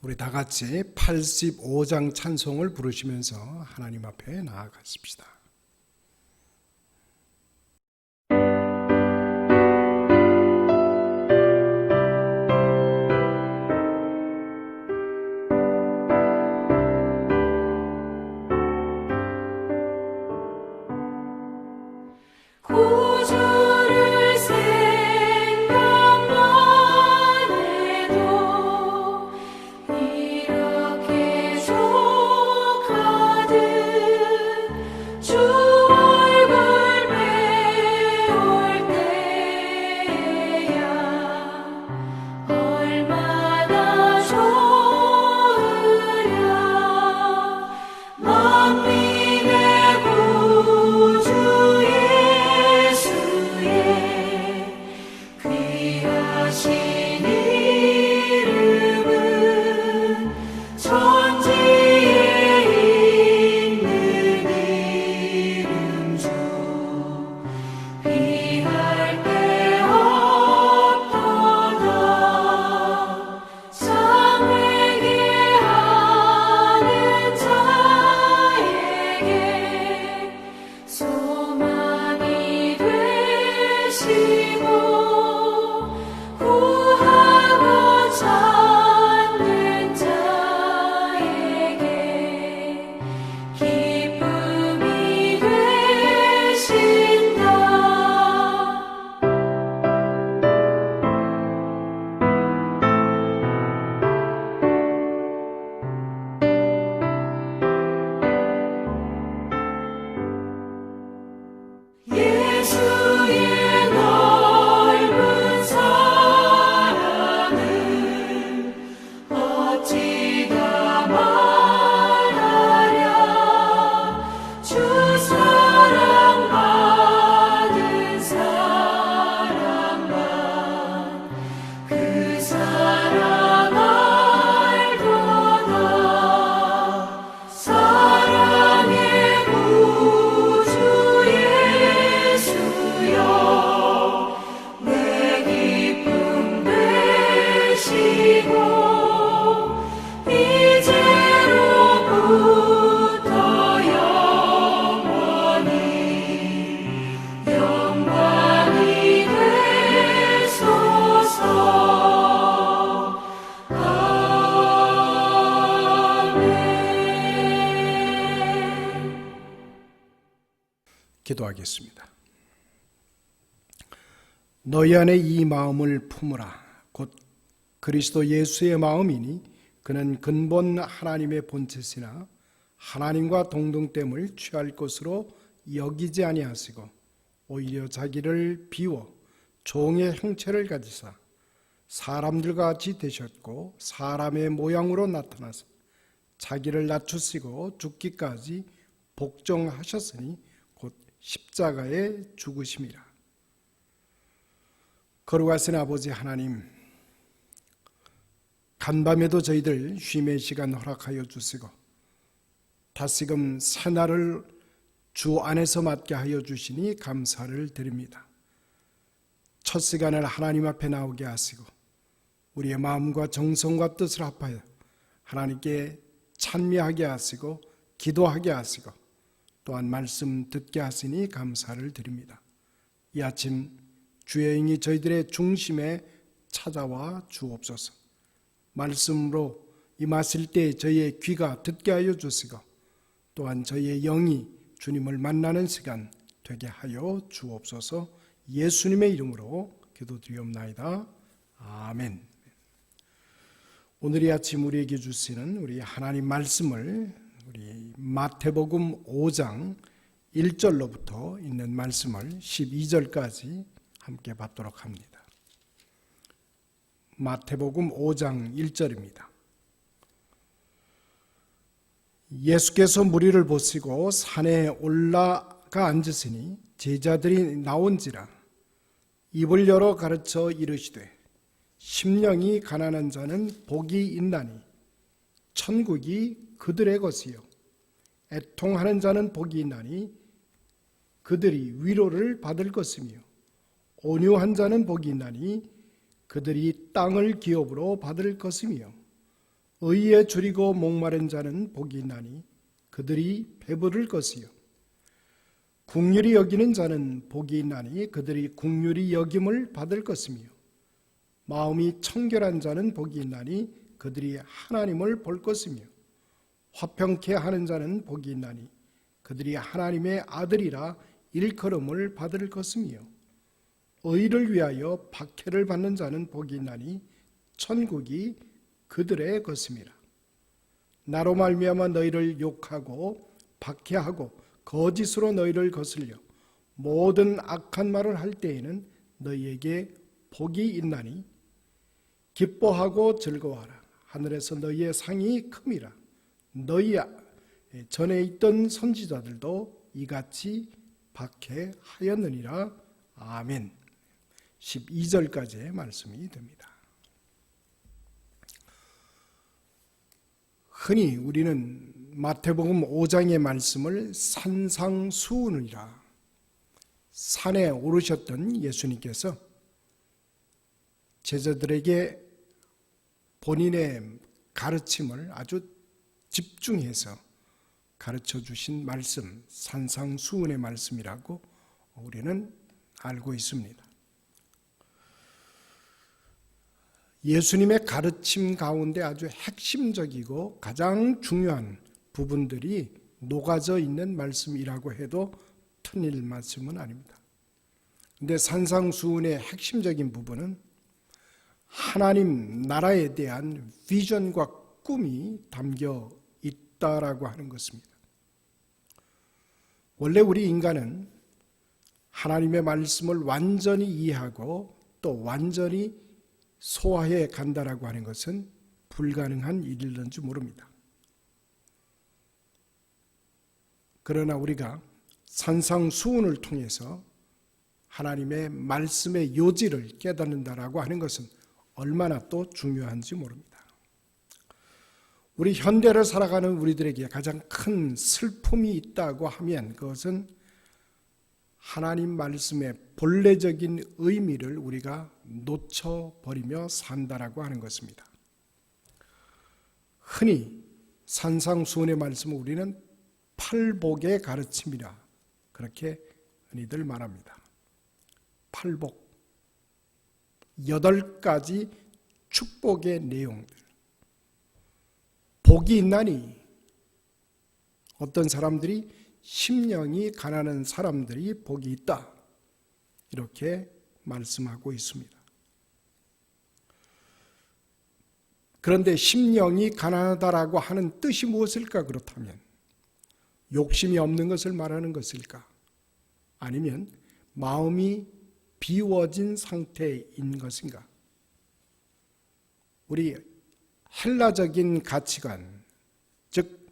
우리 다 같이 85장 찬송을 부르시면서 하나님 앞에 나아가십시다. 구주를 생각만 해도 이렇게 족하듯 주 얼굴 배울 때야 얼마나 좋으랴. 만민의 구주 귀하신 이름은 천지에 있는 이름 중 비할 데 없도다. 참 회개하는 자에게 소망이 되시고 구하고 찾는 자에게 기쁨이 되신다. 예수의 넓은 사랑을 어찌 다 말하랴. 주 사랑 받은 사람만 그 사랑 알도다. 사랑의 구주 예수여 내 기쁨 되시고 이제로부터 영원히 영광이 되소서. 아멘. 기도하겠습니다. 너희 안에 이 마음을 품으라. 곧 그리스도 예수의 마음이니 그는 근본 하나님의 본체시나 하나님과 동등됨을 취할 것으로 여기지 아니하시고 오히려 자기를 비워 종의 형체를 가지사 사람들과 같이 되셨고 사람의 모양으로 나타나서 자기를 낮추시고 죽기까지 복종하셨으니 곧 십자가에 죽으심이라. 거룩하신 아버지 하나님, 간밤에도 저희들 쉼의 시간 허락하여 주시고 다시금 새날을 주 안에서 맞게 하여 주시니 감사를 드립니다. 첫 시간을 하나님 앞에 나오게 하시고 우리의 마음과 정성과 뜻을 합하여 하나님께 찬미하게 하시고 기도하게 하시고 또한 말씀 듣게 하시니 감사를 드립니다. 이 아침 주의 영이 저희들의 중심에 찾아와 주옵소서. 말씀으로 임하실 때 저희의 귀가 듣게 하여 주시고 또한 저희의 영이 주님을 만나는 시간 되게 하여 주옵소서. 예수님의 이름으로 기도드리옵나이다. 아멘. 오늘 이 아침 우리에게 주시는 우리 하나님 말씀을 우리 마태복음 5장 1절로부터 있는 말씀을 12절까지 함께 받도록 합니다. 마태복음 5장 1절입니다. 예수께서 무리를 보시고 산에 올라가 앉으시니 제자들이 나온지라 입을 열어 가르쳐 이르시되 심령이 가난한 자는 복이 있나니 천국이 그들의 것이요 애통하는 자는 복이 있나니 그들이 위로를 받을 것이며 온유한 자는 복이 있나니 그들이 땅을 기업으로 받을 것이며 의에 줄이고 목마른 자는 복이 있나니 그들이 배부를 것이요 긍휼히 여기는 자는 복이 있나니 그들이 긍휼히 여김을 받을 것이며 마음이 청결한 자는 복이 있나니 그들이 하나님을 볼 것이며 화평케 하는 자는 복이 있나니 그들이 하나님의 아들이라 일컬음을 받을 것이며 의를 위하여 박해를 받는 자는 복이 있나니 천국이 그들의 것임이라. 나로 말미암아 너희를 욕하고 박해하고 거짓으로 너희를 거슬려 모든 악한 말을 할 때에는 너희에게 복이 있나니 기뻐하고 즐거워하라. 하늘에서 너희의 상이 큼이라. 너희 전에 있던 선지자들도 이같이 박해하였느니라. 아멘. 12절까지의 말씀이 됩니다. 흔히 우리는 마태복음 5장의 말씀을 산상수훈이라, 산에 오르셨던 예수님께서 제자들에게 본인의 가르침을 아주 집중해서 가르쳐 주신 말씀, 산상수훈의 말씀이라고 우리는 알고 있습니다. 예수님의 가르침 가운데 아주 핵심적이고 가장 중요한 부분들이 녹아져 있는 말씀이라고 해도 틀릴 말씀은 아닙니다. 그런데 산상수훈의 핵심적인 부분은 하나님 나라에 대한 비전과 꿈이 담겨 있다라고 하는 것입니다. 원래 우리 인간은 하나님의 말씀을 완전히 이해하고 또 완전히 소화해 간다라고 하는 것은 불가능한 일일는지 모릅니다. 그러나 우리가 산상수훈을 통해서 하나님의 말씀의 요지를 깨닫는다라고 하는 것은 얼마나 또 중요한지 모릅니다. 우리 현대를 살아가는 우리들에게 가장 큰 슬픔이 있다고 하면 그것은 하나님 말씀의 본래적인 의미를 우리가 놓쳐버리며 산다라고 하는 것입니다. 흔히 산상수훈의 말씀을 우리는 팔복의 가르침이라 그렇게 흔히들 말합니다. 팔복, 8가지 축복의 내용들. 복이 있나니 어떤 사람들이 심령이 가난한 사람들이 복이 있다 이렇게 말씀하고 있습니다. 그런데 심령이 가난하다라고 하는 뜻이 무엇일까? 그렇다면 욕심이 없는 것을 말하는 것일까? 아니면 마음이 비워진 상태인 것인가? 우리 헬라적인 가치관, 즉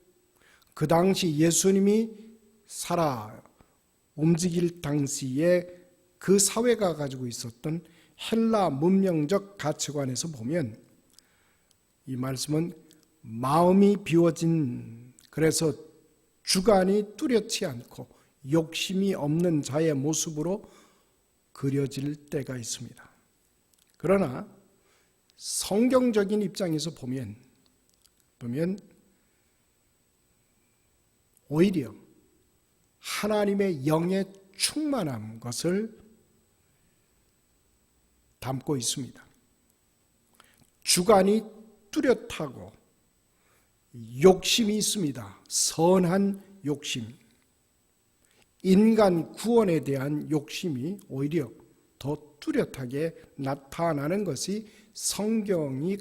그 당시 예수님이 살아 움직일 당시에 그 사회가 가지고 있었던 헬라 문명적 가치관에서 보면 이 말씀은 마음이 비워진, 그래서 주관이 뚜렷지 않고 욕심이 없는 자의 모습으로 그려질 때가 있습니다. 그러나 성경적인 입장에서 보면 오히려 하나님의 영의 충만한 것을 담고 있습니다. 주관이 뚜렷하고 욕심이 있습니다. 선한 욕심, 인간 구원에 대한 욕심이 오히려 더 뚜렷하게 나타나는 것이 성경이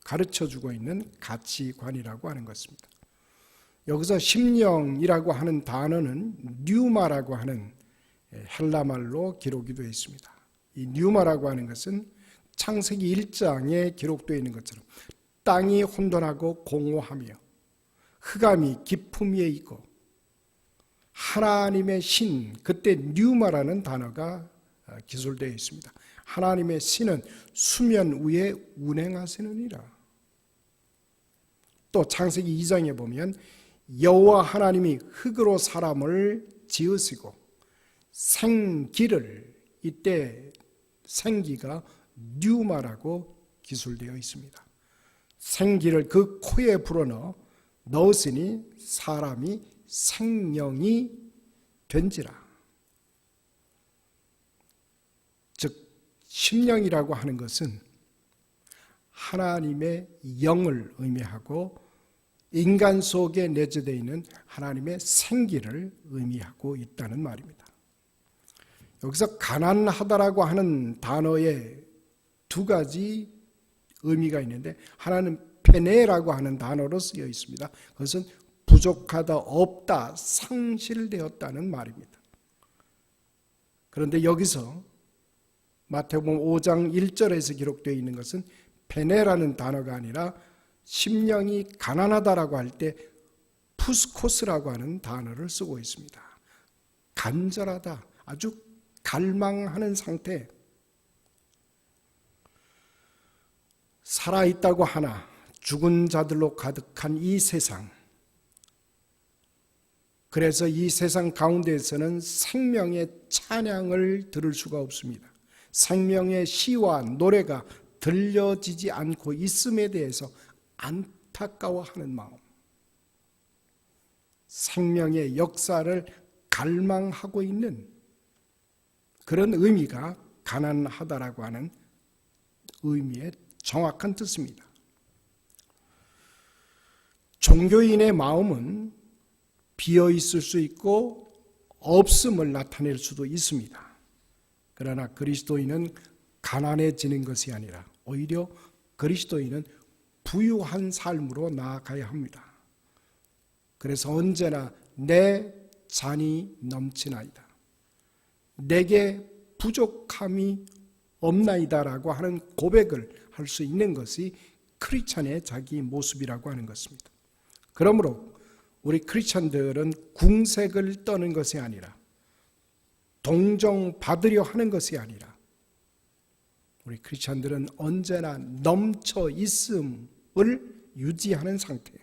가르쳐주고 있는 가치관이라고 하는 것입니다. 여기서 심령이라고 하는 단어는 뉴마라고 하는 헬라말로 기록이 되어 있습니다. 이 뉴마라고 하는 것은 창세기 1장에 기록되어 있는 것처럼 땅이 혼돈하고 공허하며 흑암이 깊음 위에 있고 하나님의 신, 그때 뉴마라는 단어가 기술되어 있습니다. 하나님의 신은 수면 위에 운행하시느니라. 또 창세기 2장에 보면 여호와 하나님이 흙으로 사람을 지으시고 생기를, 이때 생기가 뉴마라고 기술되어 있습니다. 생기를 그 코에 불어넣어 넣었으니 사람이 생명이 된지라. 즉 심령이라고 하는 것은 하나님의 영을 의미하고 인간 속에 내재되어 있는 하나님의 생기를 의미하고 있다는 말입니다. 여기서 가난하다라고 하는 단어에 두 가지 의미가 있는데, 하나는 페네라고 하는 단어로 쓰여 있습니다. 그것은 부족하다, 없다, 상실되었다는 말입니다. 그런데 여기서 마태복음 5장 1절에서 기록되어 있는 것은 페네라는 단어가 아니라 심령이 가난하다라고 할 때 푸스코스라고 하는 단어를 쓰고 있습니다. 간절하다, 아주 갈망하는 상태. 살아있다고 하나 죽은 자들로 가득한 이 세상, 그래서 이 세상 가운데에서는 생명의 찬양을 들을 수가 없습니다. 생명의 시와 노래가 들려지지 않고 있음에 대해서 안타까워하는 마음, 생명의 역사를 갈망하고 있는 그런 의미가 가난하다라고 하는 의미의 정확한 뜻입니다. 종교인의 마음은 비어 있을 수 있고 없음을 나타낼 수도 있습니다. 그러나 그리스도인은 가난해지는 것이 아니라 오히려 그리스도인은 부유한 삶으로 나아가야 합니다. 그래서 언제나 내 잔이 넘치나이다, 내게 부족함이 없나이다라고 하는 고백을 할 수 있는 것이 크리스찬의 자기 모습이라고 하는 것입니다. 그러므로 우리 크리스찬들은 궁색을 떠는 것이 아니라, 동정받으려 하는 것이 아니라, 우리 크리스찬들은 언제나 넘쳐 있음을 유지하는 상태.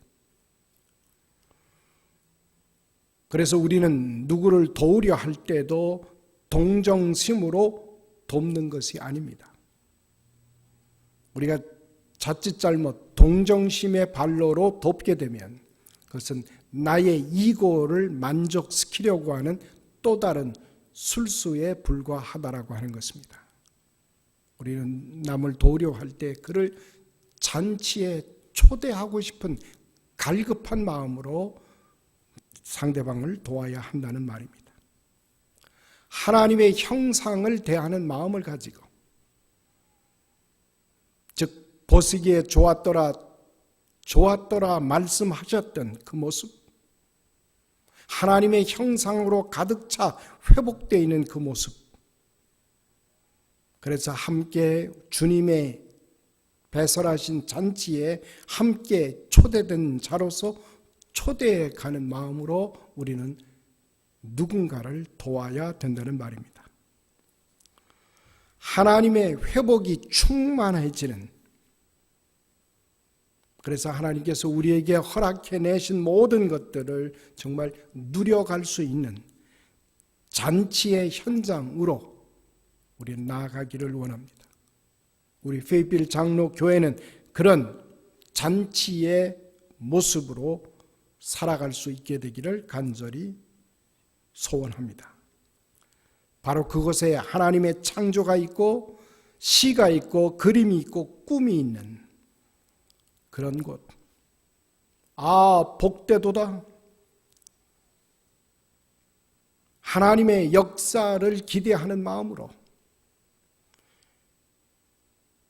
그래서 우리는 누구를 도우려 할 때도 동정심으로 돕는 것이 아닙니다. 우리가 자칫 잘못 동정심의 발로로 돕게 되면 그것은 나의 이고를 만족시키려고 하는 또 다른 술수에 불과하다라고 하는 것입니다. 우리는 남을 도우려 할 때 그를 잔치에 초대하고 싶은 갈급한 마음으로 상대방을 도와야 한다는 말입니다. 하나님의 형상을 대하는 마음을 가지고, 즉 보시기에 좋았더라 말씀하셨던 그 모습, 하나님의 형상으로 가득 차 회복되어 있는 그 모습, 그래서 함께 주님의 배설하신 잔치에 함께 초대된 자로서 초대해 가는 마음으로 우리는 누군가를 도와야 된다는 말입니다. 하나님의 회복이 충만해지는, 그래서 하나님께서 우리에게 허락해 내신 모든 것들을 정말 누려갈 수 있는 잔치의 현장으로 우리는 나아가기를 원합니다. 우리 페이필 장로교회는 그런 잔치의 모습으로 살아갈 수 있게 되기를 간절히 소원합니다. 바로 그곳에 하나님의 창조가 있고 시가 있고 그림이 있고 꿈이 있는 그런 곳. 아, 복되도다. 하나님의 역사를 기대하는 마음으로,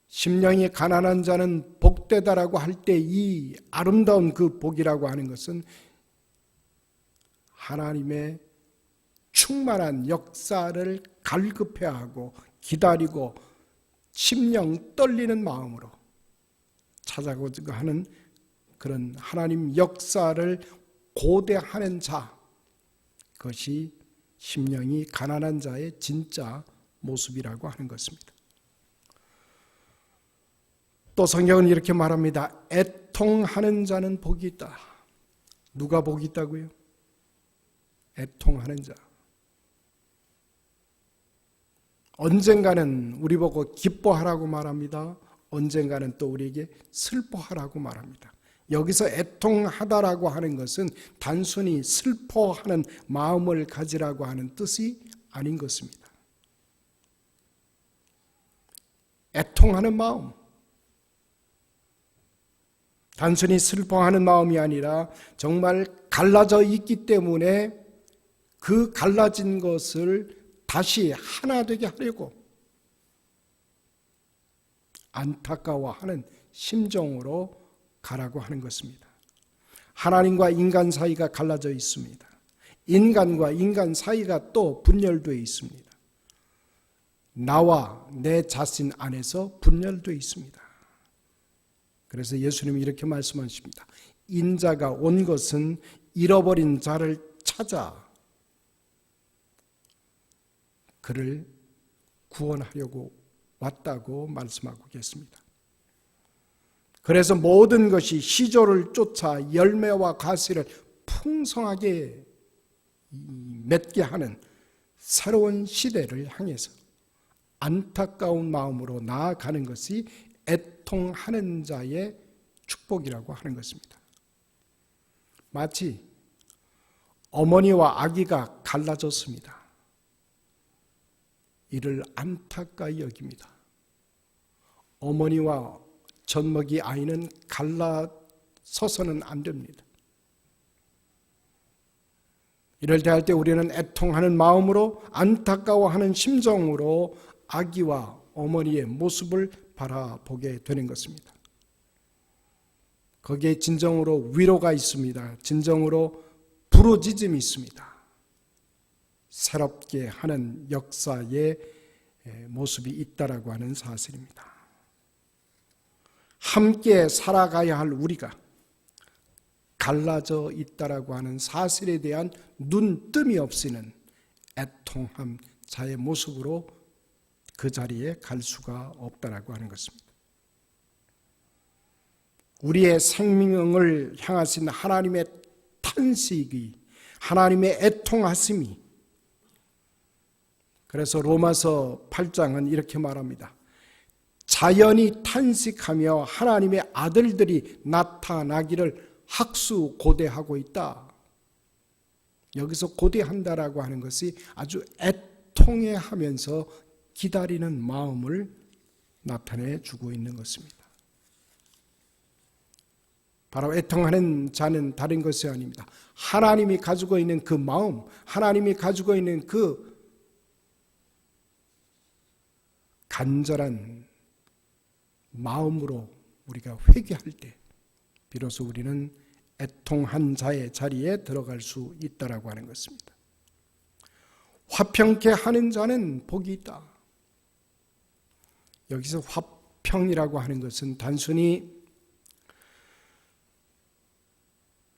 심령이 가난한 자는 복되다라고 할 때 이 아름다운 그 복이라고 하는 것은 하나님의 충만한 역사를 갈급해하고 기다리고 심령 떨리는 마음으로 찾아가고자 하는 그런 하나님 역사를 고대하는 자, 그것이 심령이 가난한 자의 진짜 모습이라고 하는 것입니다. 또 성경은 이렇게 말합니다. 애통하는 자는 복이 있다. 누가 복이 있다고요? 애통하는 자. 언젠가는 우리 보고 기뻐하라고 말합니다. 언젠가는 또 우리에게 슬퍼하라고 말합니다. 여기서 애통하다라고 하는 것은 단순히 슬퍼하는 마음을 가지라고 하는 뜻이 아닌 것입니다. 애통하는 마음, 단순히 슬퍼하는 마음이 아니라 정말 갈라져 있기 때문에 그 갈라진 것을 다시 하나 되게 하려고 안타까워하는 심정으로 가라고 하는 것입니다. 하나님과 인간 사이가 갈라져 있습니다. 인간과 인간 사이가 또 분열되어 있습니다. 나와 내 자신 안에서 분열되어 있습니다. 그래서 예수님이 이렇게 말씀하십니다. 인자가 온 것은 잃어버린 자를 찾아 그를 구원하려고 왔다고 말씀하고 계십니다. 그래서 모든 것이 시조를 쫓아 열매와 과실을 풍성하게 맺게 하는 새로운 시대를 향해서 안타까운 마음으로 나아가는 것이 애통하는 자의 축복이라고 하는 것입니다. 마치 어머니와 아기가 갈라졌습니다. 이를 안타까이 여깁니다. 어머니와 젖먹이 아이는 갈라서서는 안 됩니다. 이럴 때 할 때 우리는 애통하는 마음으로 안타까워하는 심정으로 아기와 어머니의 모습을 바라보게 되는 것입니다. 거기에 진정으로 위로가 있습니다. 진정으로 부르짖음이 있습니다. 새롭게 하는 역사의 모습이 있다라고 하는 사실입니다. 함께 살아가야 할 우리가 갈라져 있다라고 하는 사실에 대한 눈뜸이 없이는 애통함 자의 모습으로 그 자리에 갈 수가 없다라고 하는 것입니다. 우리의 생명을 향하신 하나님의 탄식이, 하나님의 애통하심이, 그래서 로마서 8장은 이렇게 말합니다. 자연이 탄식하며 하나님의 아들들이 나타나기를 학수고대하고 있다. 여기서 고대한다라고 하는 것이 아주 애통해하면서 기다리는 마음을 나타내 주고 있는 것입니다. 바로 애통하는 자는 다른 것이 아닙니다. 하나님이 가지고 있는 그 마음, 하나님이 가지고 있는 그 간절한 마음으로 우리가 회개할 때 비로소 우리는 애통한 자의 자리에 들어갈 수 있다라고 하는 것입니다. 화평케 하는 자는 복이 있다. 여기서 화평이라고 하는 것은 단순히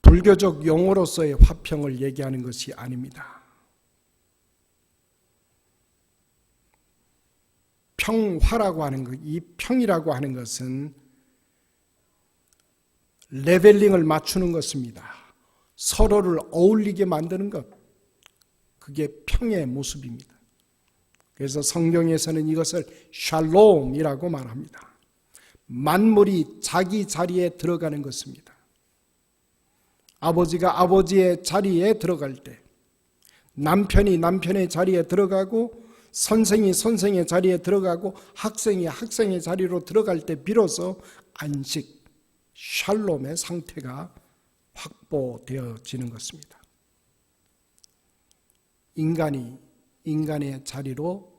불교적 용어로서의 화평을 얘기하는 것이 아닙니다. 평화라고 하는 것, 이 평이라고 하는 것은 레벨링을 맞추는 것입니다. 서로를 어울리게 만드는 것, 그게 평의 모습입니다. 그래서 성경에서는 이것을 샬롬이라고 말합니다. 만물이 자기 자리에 들어가는 것입니다. 아버지가 아버지의 자리에 들어갈 때, 남편이 남편의 자리에 들어가고, 선생이 선생의 자리에 들어가고, 학생이 학생의 자리로 들어갈 때 비로소 안식, 샬롬의 상태가 확보되어지는 것입니다. 인간이 인간의 자리로,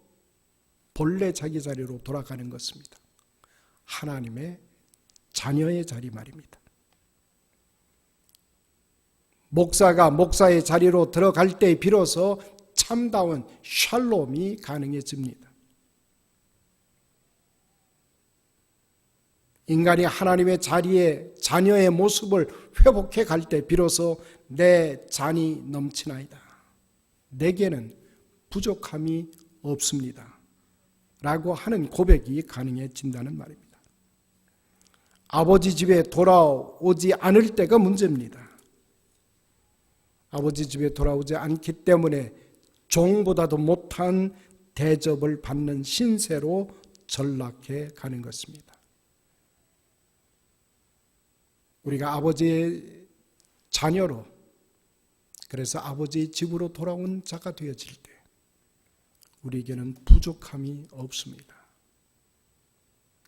본래 자기 자리로 돌아가는 것입니다. 하나님의 자녀의 자리 말입니다. 목사가 목사의 자리로 들어갈 때 비로소 참다운 샬롬이 가능해집니다. 인간이 하나님의 자리에 자녀의 모습을 회복해 갈 때 비로소 내 잔이 넘치나이다. 내게는 부족함이 없습니다. 라고 하는 고백이 가능해진다는 말입니다. 아버지 집에 돌아오지 않을 때가 문제입니다. 아버지 집에 돌아오지 않기 때문에 종보다도 못한 대접을 받는 신세로 전락해 가는 것입니다. 우리가 아버지의 자녀로, 그래서 아버지의 집으로 돌아온 자가 되어질 때 우리에게는 부족함이 없습니다.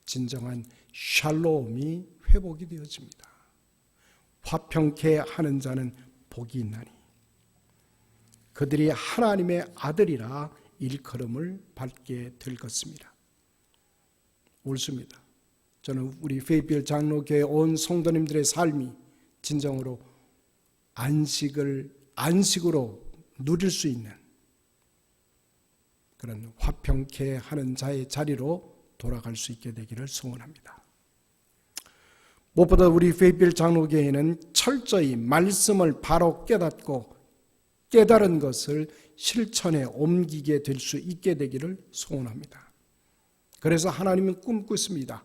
진정한 샬롬이 회복이 되어집니다. 화평케 하는 자는 복이 있나니 그들이 하나님의 아들이라 일컬음을 받게 될 것입니다. 옳습니다. 저는 우리 페이필 장로교회 온 성도님들의 삶이 진정으로 안식으로 누릴 수 있는 그런 화평케 하는 자의 자리로 돌아갈 수 있게 되기를 소원합니다. 무엇보다 우리 페이필 장로교회는 철저히 말씀을 바로 깨닫고 깨달은 것을 실천에 옮기게 될 수 있게 되기를 소원합니다. 그래서 하나님은 꿈꾸십니다.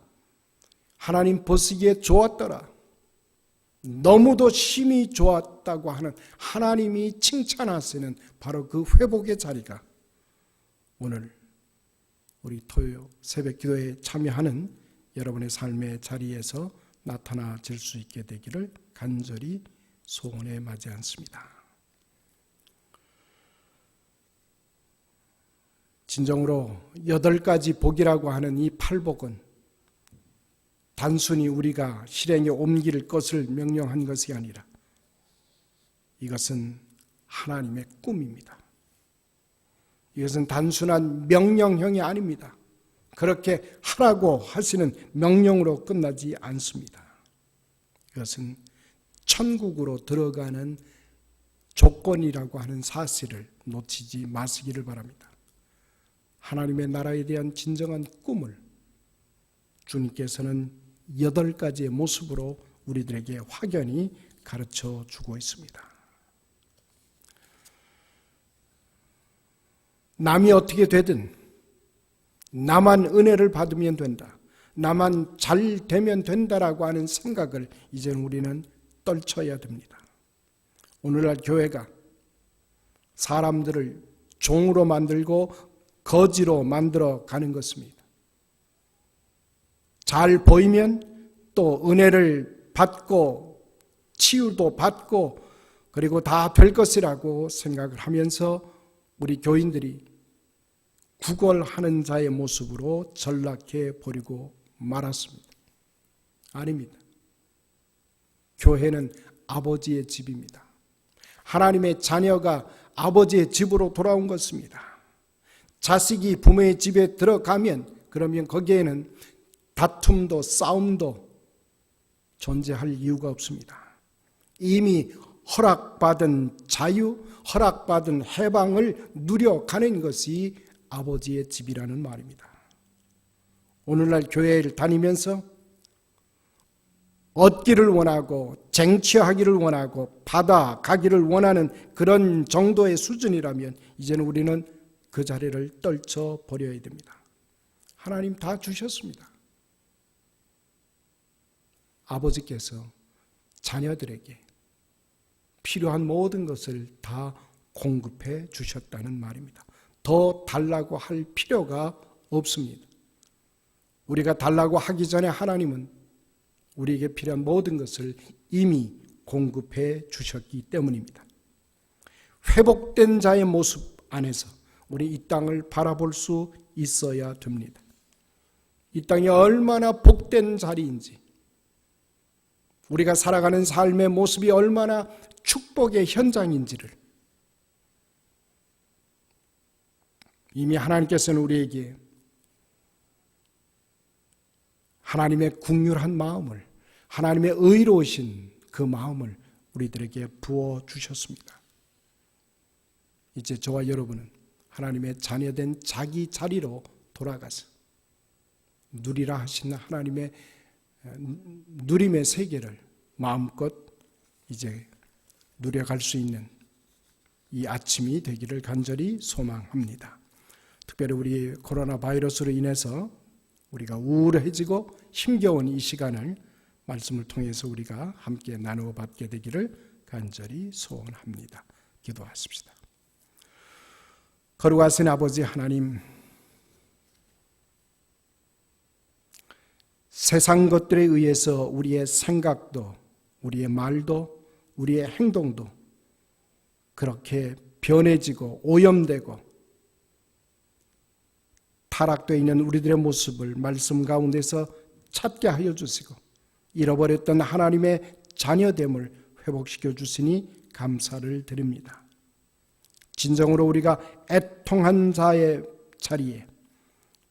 하나님 보시기에 좋았더라. 너무도 심히 좋았다고 하는 하나님이 칭찬하시는 바로 그 회복의 자리가 오늘 우리 토요 새벽 기도에 참여하는 여러분의 삶의 자리에서 나타나질 수 있게 되기를 간절히 소원에 마지 않습니다. 진정으로 8가지 복이라고 하는 이 8복은 단순히 우리가 실행에 옮길 것을 명령한 것이 아니라 이것은 하나님의 꿈입니다. 이것은 단순한 명령형이 아닙니다. 그렇게 하라고 하시는 명령으로 끝나지 않습니다. 이것은 천국으로 들어가는 조건이라고 하는 사실을 놓치지 마시기를 바랍니다. 하나님의 나라에 대한 진정한 꿈을 주님께서는 8가지의 모습으로 우리들에게 확연히 가르쳐 주고 있습니다. 남이 어떻게 되든 나만 은혜를 받으면 된다, 나만 잘 되면 된다라고 하는 생각을 이제는 우리는 떨쳐야 됩니다. 오늘날 교회가 사람들을 종으로 만들고 거지로 만들어 가는 것입니다. 잘 보이면 또 은혜를 받고 치유도 받고 그리고 다 될 것이라고 생각을 하면서 우리 교인들이 구걸하는 자의 모습으로 전락해 버리고 말았습니다. 아닙니다. 교회는 아버지의 집입니다. 하나님의 자녀가 아버지의 집으로 돌아온 것입니다. 자식이 부모의 집에 들어가면 그러면 거기에는 다툼도 싸움도 존재할 이유가 없습니다. 이미 허락받은 자유, 허락받은 해방을 누려가는 것이 아버지의 집이라는 말입니다. 오늘날 교회를 다니면서 얻기를 원하고 쟁취하기를 원하고 받아가기를 원하는 그런 정도의 수준이라면 이제는 우리는 그 자리를 떨쳐버려야 됩니다. 하나님 다 주셨습니다. 아버지께서 자녀들에게 필요한 모든 것을 다 공급해 주셨다는 말입니다. 더 달라고 할 필요가 없습니다. 우리가 달라고 하기 전에 하나님은 우리에게 필요한 모든 것을 이미 공급해 주셨기 때문입니다. 회복된 자의 모습 안에서 우리 이 땅을 바라볼 수 있어야 됩니다. 이 땅이 얼마나 복된 자리인지, 우리가 살아가는 삶의 모습이 얼마나 축복의 현장인지를 이미 하나님께서는 우리에게 하나님의 긍휼한 마음을, 하나님의 의로우신 그 마음을 우리들에게 부어주셨습니다. 이제 저와 여러분은 하나님의 자녀된 자기 자리로 돌아가서 누리라 하신 하나님의 누림의 세계를 마음껏 이제 누려갈 수 있는 이 아침이 되기를 간절히 소망합니다. 특별히 우리 코로나 바이러스로 인해서 우리가 우울해지고 힘겨운 이 시간을 말씀을 통해서 우리가 함께 나누어 받게 되기를 간절히 소원합니다. 기도하십시다. 거룩하신 아버지 하나님, 세상 것들에 의해서 우리의 생각도 우리의 말도 우리의 행동도 그렇게 변해지고 오염되고 타락되어 있는 우리들의 모습을 말씀 가운데서 찾게 하여 주시고 잃어버렸던 하나님의 자녀됨을 회복시켜 주시니 감사를 드립니다. 진정으로 우리가 애통한 자의 자리에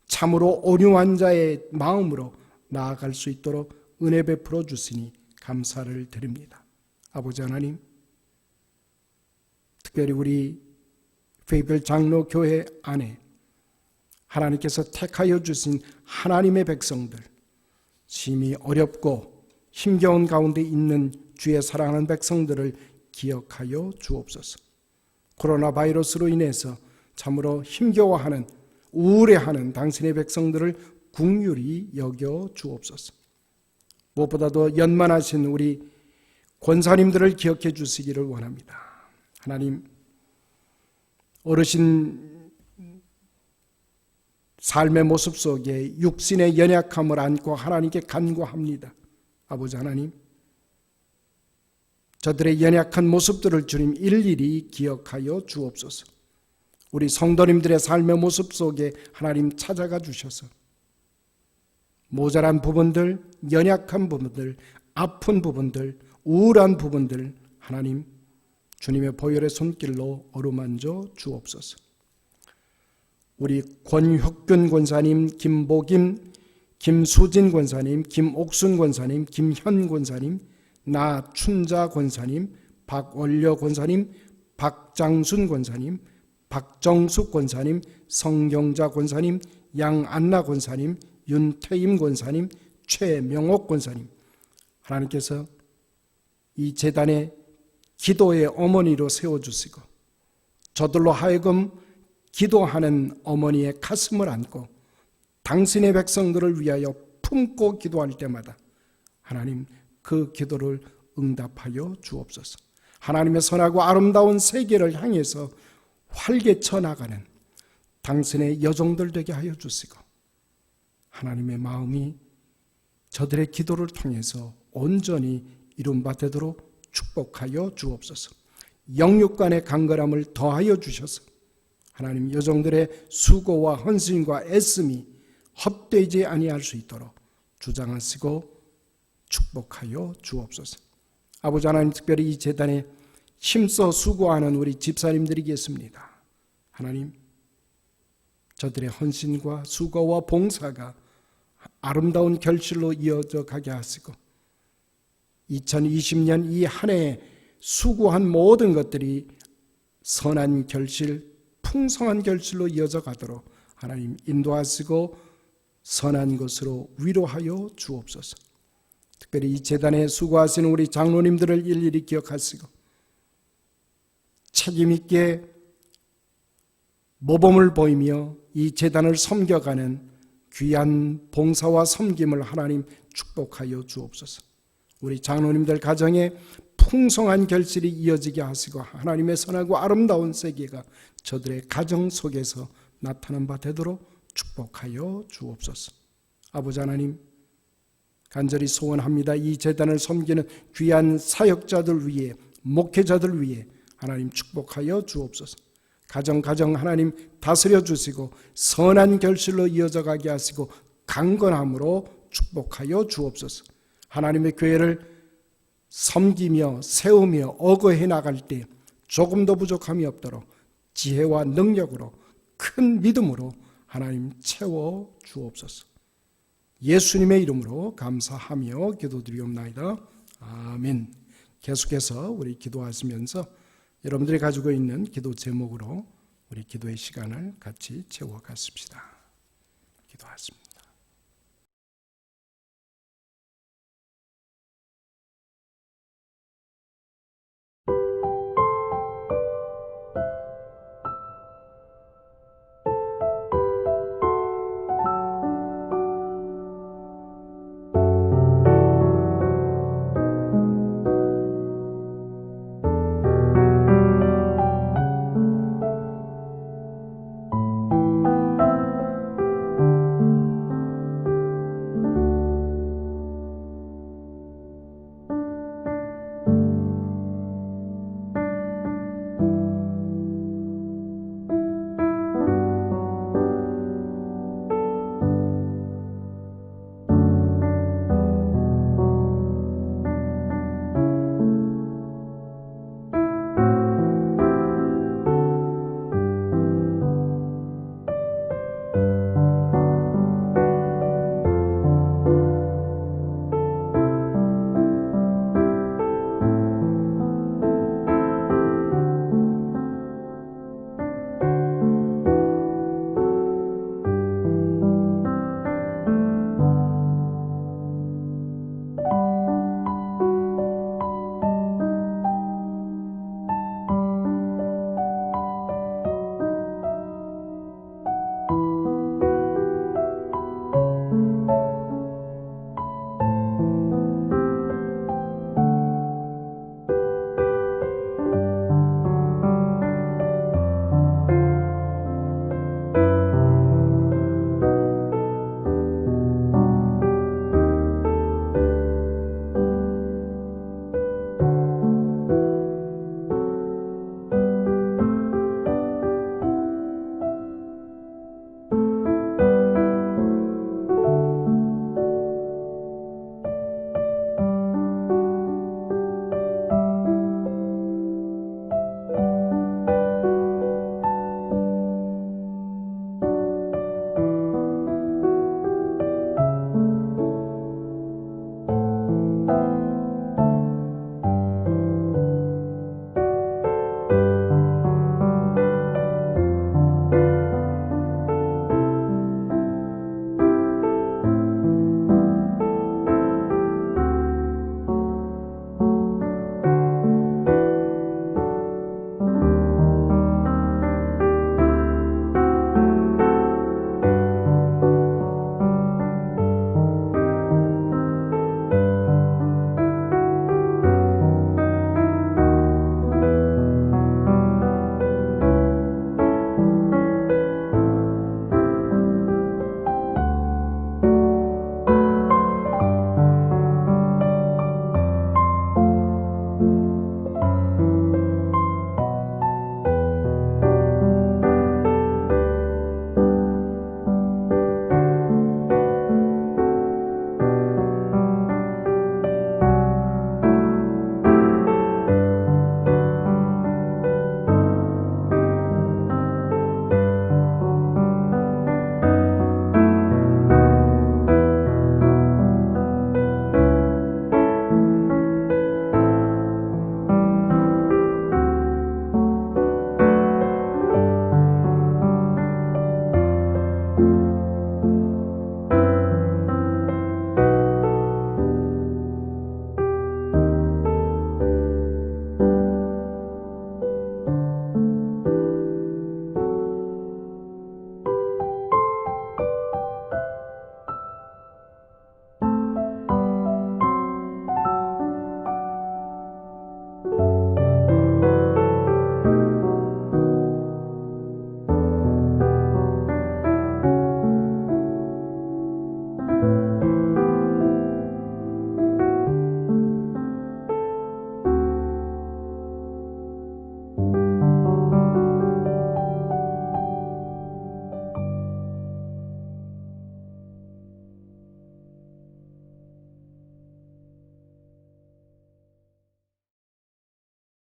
참으로 온유한 자의 마음으로 나아갈 수 있도록 은혜 베풀어 주시니 감사를 드립니다. 아버지 하나님, 특별히 우리 페이블 장로교회 안에 하나님께서 택하여 주신 하나님의 백성들, 심히 어렵고 힘겨운 가운데 있는 주의 사랑하는 백성들을 기억하여 주옵소서. 코로나 바이러스로 인해서 참으로 힘겨워하는 우울해하는 당신의 백성들을 긍휼히 여겨 주옵소서. 무엇보다도 연만하신 우리 권사님들을 기억해 주시기를 원합니다. 하나님, 어르신 삶의 모습 속에 육신의 연약함을 안고 하나님께 간구합니다. 아버지 하나님, 저들의 연약한 모습들을 주님 일일이 기억하여 주옵소서. 우리 성도님들의 삶의 모습 속에 하나님 찾아가 주셔서 모자란 부분들, 연약한 부분들, 아픈 부분들, 우울한 부분들 하나님 주님의 보혈의 손길로 어루만져 주옵소서. 우리 권혁균 권사님, 김보김, 김수진 권사님, 김옥순 권사님, 김현 권사님, 나춘자 권사님, 박원려 권사님, 박장순 권사님, 박정숙 권사님, 성경자 권사님, 양안나 권사님, 윤태임 권사님, 최명옥 권사님, 하나님께서 이 재단의 기도의 어머니로 세워주시고 저들로 하여금 기도하는 어머니의 가슴을 안고 당신의 백성들을 위하여 품고 기도할 때마다 하나님 그 기도를 응답하여 주옵소서. 하나님의 선하고 아름다운 세계를 향해서 활개쳐 나가는 당신의 여종들 되게 하여 주시고 하나님의 마음이 저들의 기도를 통해서 온전히 이룬바 되도록 축복하여 주옵소서. 영육간의 강건함을 더하여 주셔서 하나님 여종들의 수고와 헌신과 애씀이 헛되지 아니할 수 있도록 주장하시고 축복하여 주옵소서. 아버지 하나님, 특별히 이 재단에 힘써 수고하는 우리 집사님들이 계십니다. 하나님, 저들의 헌신과 수고와 봉사가 아름다운 결실로 이어져 가게 하시고 2020년 이 한 해에 수고한 모든 것들이 선한 결실, 풍성한 결실로 이어져 가도록 하나님 인도하시고 선한 것으로 위로하여 주옵소서. 특별히 이 재단에 수고하시는 우리 장로님들을 일일이 기억하시고 책임있게 모범을 보이며 이 재단을 섬겨가는 귀한 봉사와 섬김을 하나님 축복하여 주옵소서. 우리 장로님들 가정에 풍성한 결실이 이어지게 하시고 하나님의 선하고 아름다운 세계가 저들의 가정 속에서 나타난 바 되도록 축복하여 주옵소서. 아버지 하나님, 간절히 소원합니다. 이 재단을 섬기는 귀한 사역자들 위해, 목회자들 위해 하나님 축복하여 주옵소서. 가정 하나님 다스려 주시고 선한 결실로 이어져 가게 하시고 강건함으로 축복하여 주옵소서. 하나님의 교회를 섬기며 세우며 어거해 나갈 때 조금도 부족함이 없도록 지혜와 능력으로 큰 믿음으로 하나님 채워 주옵소서. 예수님의 이름으로 감사하며 기도드리옵나이다. 아멘. 계속해서 우리 기도하시면서 여러분들이 가지고 있는 기도 제목으로 우리 기도의 시간을 같이 채워갔습니다. 기도하십니다.